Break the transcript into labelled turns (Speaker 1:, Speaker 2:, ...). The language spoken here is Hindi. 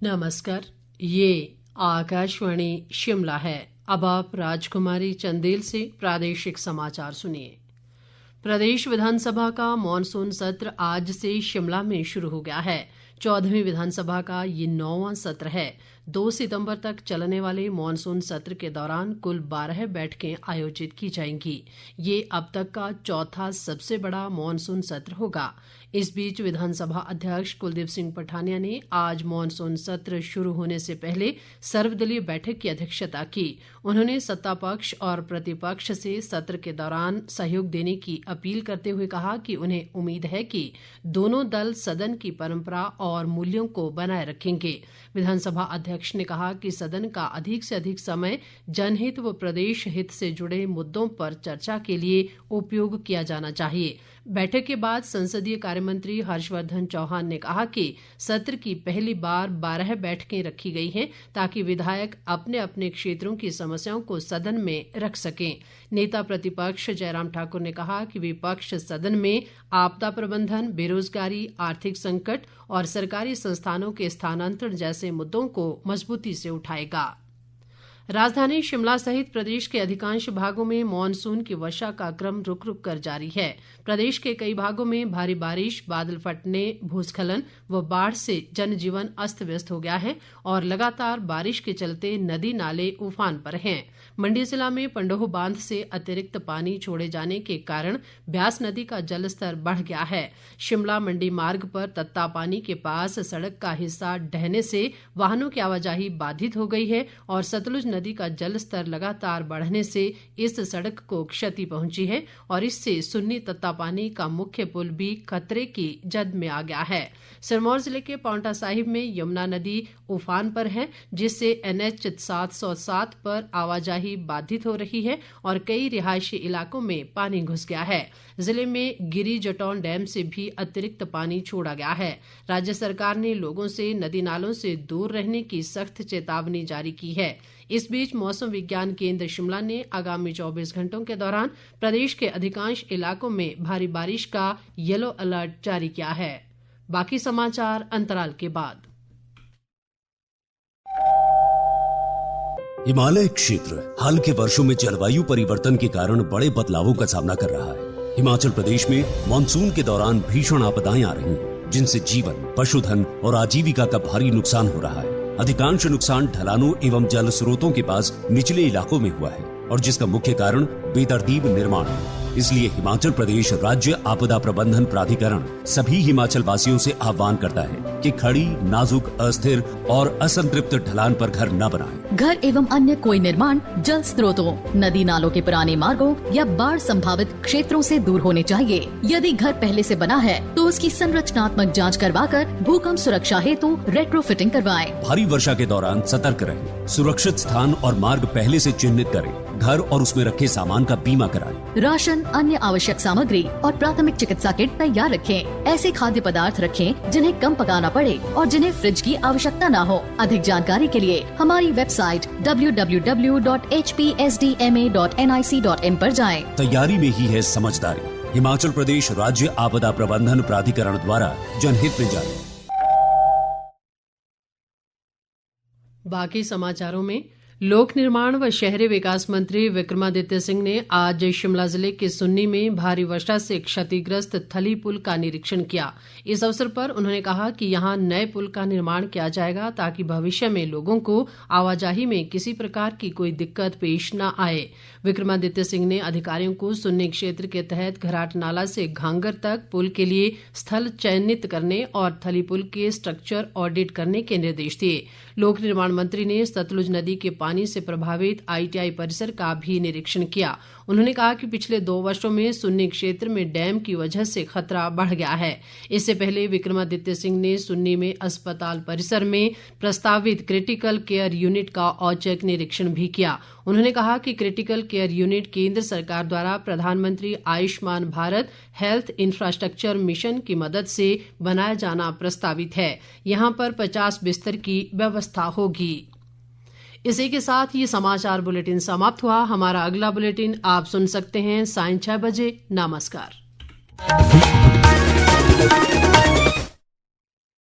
Speaker 1: नमस्कार, ये आकाशवाणी शिमला है। अब आप राजकुमारी चंदेल से प्रादेशिक समाचार सुनिए। प्रदेश विधानसभा का मॉनसून सत्र आज से शिमला में शुरू हो गया है। 14वीं विधानसभा का ये 9वां सत्र है। 2 सितंबर तक चलने वाले मॉनसून सत्र के दौरान कुल 12 बैठकें आयोजित की जाएंगी। ये अब तक का चौथा सबसे बड़ा मॉनसून सत्र होगा। इस बीच विधानसभा अध्यक्ष कुलदीप सिंह पठानिया ने आज मॉनसून सत्र शुरू होने से पहले सर्वदलीय बैठक की अध्यक्षता की। उन्होंने सत्ता पक्ष और प्रतिपक्ष से सत्र के दौरान सहयोग देने की अपील करते हुए कहा कि उन्हें उम्मीद है कि दोनों दल सदन की परंपरा और मूल्यों को बनाए रखेंगे। विधानसभा अध्यक्ष ने कहा कि सदन का अधिक से अधिक समय जनहित व प्रदेश हित से जुड़े मुद्दों पर चर्चा के लिए उपयोग किया जाना चाहिए। बैठक के बाद संसदीय कार्य मंत्री हर्षवर्धन चौहान ने कहा कि सत्र की पहली बार 12 बैठकें रखी गई हैं ताकि विधायक अपने अपने क्षेत्रों की समस्याओं को सदन में रख सकें। नेता प्रतिपक्ष जयराम ठाकुर ने कहा कि विपक्ष सदन में आपदा प्रबंधन, बेरोजगारी, आर्थिक संकट और सरकारी संस्थानों के स्थानांतरण जैसे मुद्दों को मजबूती से उठाएगा। राजधानी शिमला सहित प्रदेश के अधिकांश भागों में मॉनसून की वर्षा का क्रम रुक रुक कर जारी है। प्रदेश के कई भागों में भारी बारिश, बादल फटने, भूस्खलन व बाढ़ से जनजीवन अस्त व्यस्त हो गया है और लगातार बारिश के चलते नदी नाले उफान पर हैं। मंडी जिला में पंडोह बांध से अतिरिक्त पानी छोड़े जाने के कारण ब्यास नदी का जलस्तर बढ़ गया है। शिमला मंडी मार्ग पर तत्तापानी के पास सड़क का हिस्सा ढहने से वाहनों की आवाजाही बाधित हो गई है और सतलुज नदी का जलस्तर लगातार बढ़ने से इस सड़क को क्षति पहुंची है और इससे सुन्नी तत्तापानी का मुख्य पुल भी खतरे की जद में आ गया है। सिरमौर जिले के पांवटा साहिब में यमुना नदी उफान पर है, जिससे NH 707 पर आवाजाही बाधित हो रही है और कई रिहायशी इलाकों में पानी घुस गया है। जिले में गिरी जटौन डैम से भी अतिरिक्त पानी छोड़ा गया है। राज्य सरकार ने लोगों से नदी नालों से दूर रहने की सख्त चेतावनी जारी की है। इस बीच मौसम विज्ञान केंद्र शिमला ने आगामी 24 घंटों के दौरान प्रदेश के अधिकांश इलाकों में भारी बारिश का येलो अलर्ट जारी किया है। बाकी समाचार अंतराल के बाद।
Speaker 2: हिमालय क्षेत्र हाल के वर्षों में जलवायु परिवर्तन के कारण बड़े बदलावों का सामना कर रहा है। हिमाचल प्रदेश में मानसून के दौरान भीषण आपदाएं आ रही हैं, जिनसे जीवन, पशुधन और आजीविका का भारी नुकसान हो रहा है। अधिकांश नुकसान ढलानों एवं जल स्रोतों के पास निचले इलाकों में हुआ है और जिसका मुख्य कारण बेतरतीब निर्माण है। इसलिए हिमाचल प्रदेश राज्य आपदा प्रबंधन प्राधिकरण सभी हिमाचल वासियों से आह्वान करता है कि खड़ी, नाजुक, अस्थिर और असंतृप्त ढलान पर घर न बनाएं।
Speaker 3: घर एवं अन्य कोई निर्माण जल स्रोतों, नदी नालों के पुराने मार्गों या बाढ़ संभावित क्षेत्रों से दूर होने चाहिए। यदि घर पहले से बना है तो उसकी संरचनात्मक जांच करवाकर भूकंप सुरक्षा हेतु रेट्रोफिटिंग करवाएं।
Speaker 2: भारी वर्षा के दौरान सतर्क रहें, सुरक्षित स्थान और मार्ग पहले से चिन्हित करें, घर और उसमें रखे सामान का बीमा कराएं।
Speaker 3: राशन, अन्य आवश्यक सामग्री और प्राथमिक चिकित्सा किट तैयार रखें। ऐसे खाद्य पदार्थ रखें जिन्हें कम पकाना पड़े और जिन्हें फ्रिज की आवश्यकता न हो। अधिक जानकारी के लिए हमारी वेबसाइट www.hpsdma.nic.in पर जाएं।
Speaker 2: तैयारी में ही है समझदारी। हिमाचल प्रदेश राज्य आपदा प्रबंधन प्राधिकरण द्वारा जनहित में जारी।
Speaker 1: बाकी समाचारों में लोक निर्माण व शहरी विकास मंत्री विक्रमादित्य सिंह ने आज शिमला जिले के सुन्नी में भारी वर्षा से क्षतिग्रस्त थली पुल का निरीक्षण किया। इस अवसर पर उन्होंने कहा कि यहां नए पुल का निर्माण किया जाएगा ताकि भविष्य में लोगों को आवाजाही में किसी प्रकार की कोई दिक्कत पेश न आए। विक्रमादित्य सिंह ने अधिकारियों को सुन्नी क्षेत्र के तहत घराट नाला से घांगर तक पुल के लिए स्थल चयनित करने और थली पुल के स्ट्रक्चर ऑडिट करने के निर्देश दिए। लोक निर्माण मंत्री ने सतलुज नदी के पानी से प्रभावित ITI परिसर का भी निरीक्षण किया। उन्होंने कहा कि पिछले 2 वर्षों में सुन्नी क्षेत्र में डैम की वजह से खतरा बढ़ गया है। इससे पहले विक्रमादित्य सिंह ने सुन्नी में अस्पताल परिसर में प्रस्तावित क्रिटिकल केयर यूनिट का औचक निरीक्षण भी किया। उन्होंने कहा कि क्रिटिकल केयर यूनिट केंद्र सरकार द्वारा प्रधानमंत्री Ayushman Bharat health infrastructure mission की मदद से बनाया जाना प्रस्तावित है। यहां पर 50 बिस्तर की व्यवस्था होगी। इसी के साथ ये समाचार बुलेटिन समाप्त हुआ। हमारा अगला बुलेटिन आप सुन सकते हैं सायं 6 बजे। नमस्कार।